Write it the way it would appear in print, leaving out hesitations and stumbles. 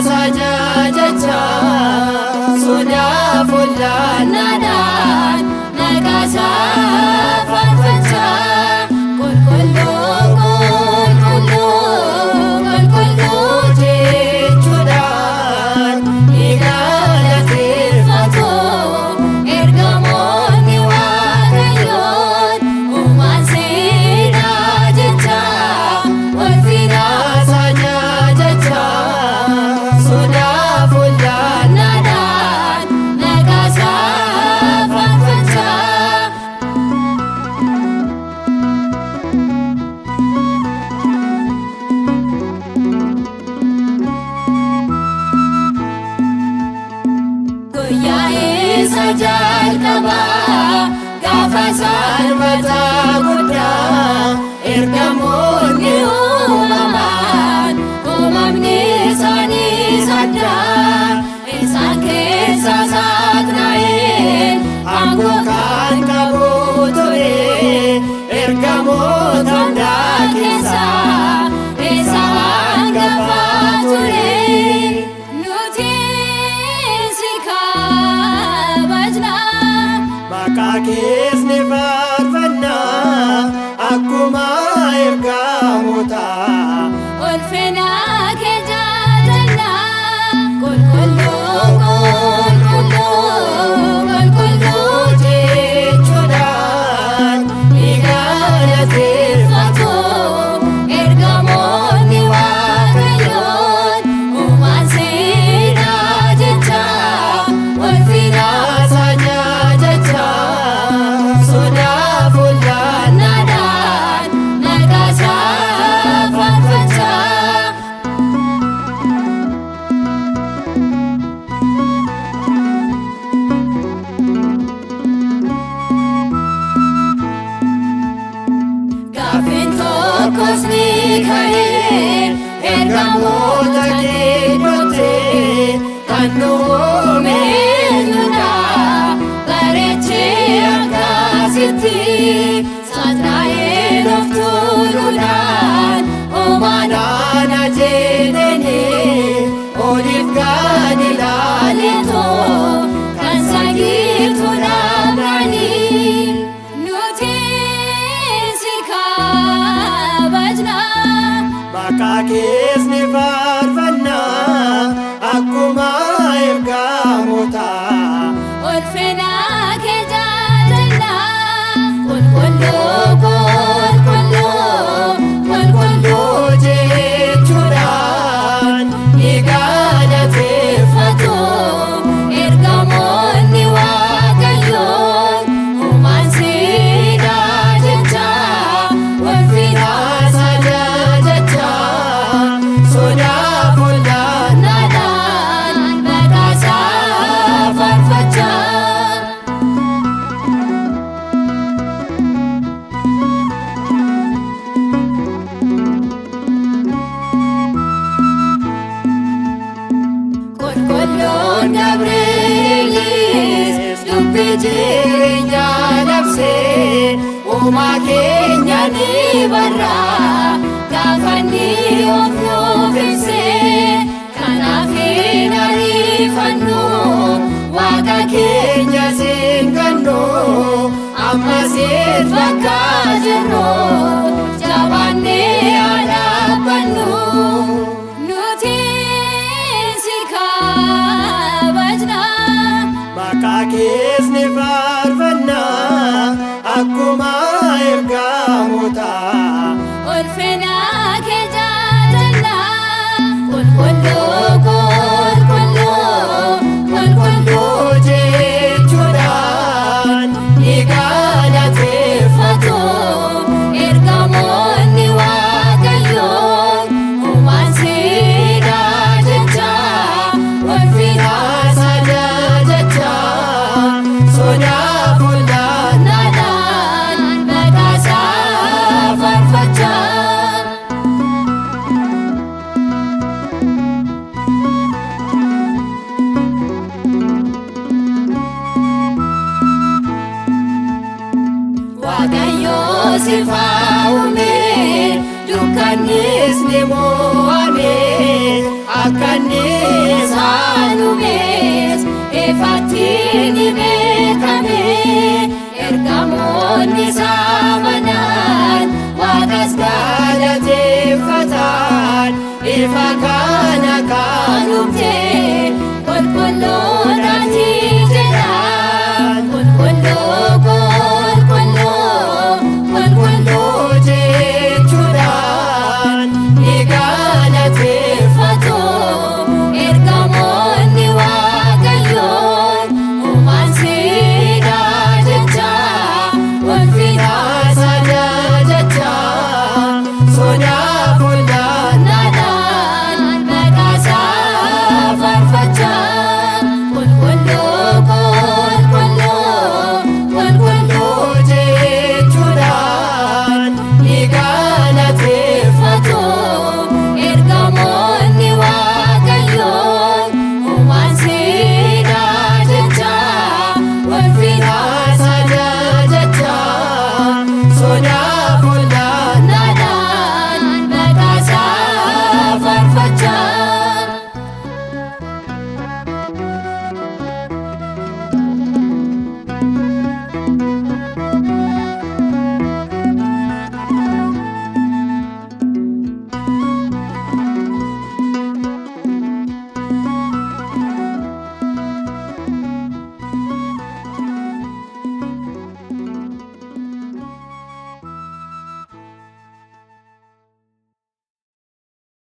sajajacha soda fulanadaan nagasa farfacha kulkullu kulkullu kulkullu jechuudhaan igalateeffatu ergamoonni waaqayyoon uumaan seenaa jecha walfina sajajacha soda fulanadaan nagasa farfacha. Guyyaa isa jalqabaa gaafa sanbata guddaa ergamoonni uumaman uumamni isaanii saddaa isaan keessa Saaqnaa'el aangoo kan qabu ture ergamoota hundaa keessa isa hangafa ture. Nuti si kabajna maqaa kees ni faarfanna akkuma ergamoota ulfina kee jaalanna kulkullu kulkullu kulkullu jechuudhaan igalateeffatu ergamoonni waaqayyoon uumaan seenaa jecha walfina sajajacha soda fulanadhaan nagasa farfacha. Gaaffiin tokkos ni ka'ee ergamoota gidduutti kan nu uume eenyudha bareechee akkasitti Saaqnaa'el of tuuluudhaan uumaadhaan jedheni oliif gad ilaaleetu kan sagiiftuudhaan raanii. Nuti si kabajna maqaa kees ni faarfanna akkuma ergamoota ulfina kee jaalanna kulkullu kulkullu kulkullu jechuudhaan igalateeffatu ergamoonni waaqayyoon uumaan seenaa jecha walfina sajajacha soda fulanadhaan nagasa farfacha. Qulqulluun Gabri'eelis dubbii jireenyaa labsee uumaa keenya ni barra gaafa inni of nuuf ibsee kanaaf hin ariifannu waaqa keenya seengannu ammas bakka jirru jabaannee haa dhaabbannu. Nuti si kabajna maqaa kees ni faarfanna akkuma ergamoota ulfina kee jaalanna kulkullu kulkullu kulkullu jechuudhaan igalateeffatu ergamoonni waaqayyoon uumaan seenaa jecha walfina sajajacha soda fulanadhaan nagasa farfacha. Waaqayyo si faaume dukkanis ni mo'ame akka inni kan uumes ifattiin ni beekame. Ergamoonni isaa manan Waaqas galateeffatan. Ifa kana kan uumte qulqulluun ati jedhan. Qulqulluu qulqulluu qulqulluu jechuudhaan ni galateeffatu. Ergamoonni Waaqayyoon uumaan siidha jecha ulfina sana jecha sodaa fuulduraadhaan maqaa isaa faarfachaa. Qulqulluu qulqulluu qulqulluu jechuudhaan ni galateeffatu. Ergamoonni Waaqayyoon uumaan siidha jecha ulfina sana jecha sodaa fuulduraadhaan maqaa isaa faarfachaa.